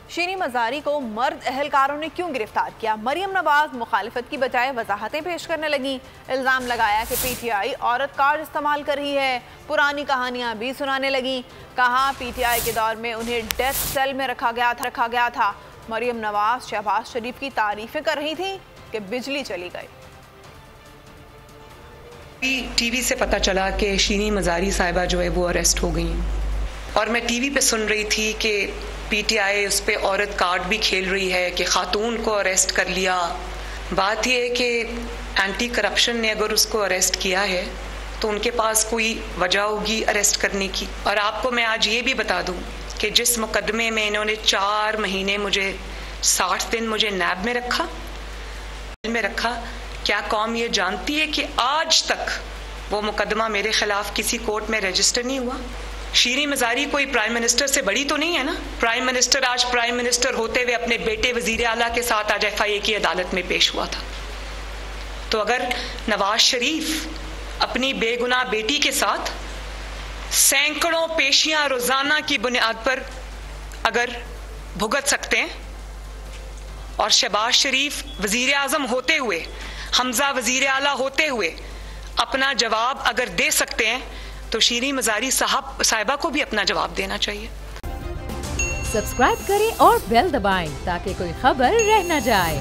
शीरी मजारी को मर्द अहलकारों ने क्यों गिरफ्तार किया? मरियम नवाज मुखालिफत की बजाय वजाहतें पेश करने लगी। इल्ज़ाम लगाया कि पीटीआई औरत कार्ड इस्तेमाल कर रही है। पुरानी कहानियां भी सुनाने लगी। कहा पीटीआई के दौर में उन्हें डेथ सेल में रखा गया था। मरियम नवाज शहबाज शरीफ की तारीफें कर रही थी कि बिजली चली गई। टीवी से पता चला कि शीरी मजारी साहिबा जो है वो अरेस्ट हो गई और मैं टीवी पे सुन रही थी कि पीटीआई उस पर औरत कार्ड भी खेल रही है कि खातून को अरेस्ट कर लिया। बात यह है कि एंटी करप्शन ने अगर उसको अरेस्ट किया है तो उनके पास कोई वजह होगी अरेस्ट करने की। और आपको मैं आज ये भी बता दूं कि जिस मुकदमे में इन्होंने 4 महीने मुझे 60 दिन मुझे नैब में रखा, क्या कौम ये जानती है कि आज तक वो मुकदमा मेरे खिलाफ किसी कोर्ट में रजिस्टर नहीं हुआ? शीरी मजारी कोई प्राइम मिनिस्टर से बड़ी तो नहीं है ना। प्राइम मिनिस्टर आज प्राइम मिनिस्टर होते हुए अपने बेटे वजीर आला के साथ आज FIA की अदालत में पेश हुआ था। तो अगर नवाज शरीफ अपनी बेगुनाह बेटी के साथ सैकड़ों पेशियां रोजाना की बुनियाद पर अगर भुगत सकते हैं और शहबाज शरीफ वजीर आजम होते हुए, हमजा वजीर आला होते हुए अपना जवाब अगर दे सकते हैं तो शीरी मजारी साहिबा को भी अपना जवाब देना चाहिए। सब्सक्राइब करें और बेल दबाएं ताकि कोई खबर रह न जाए।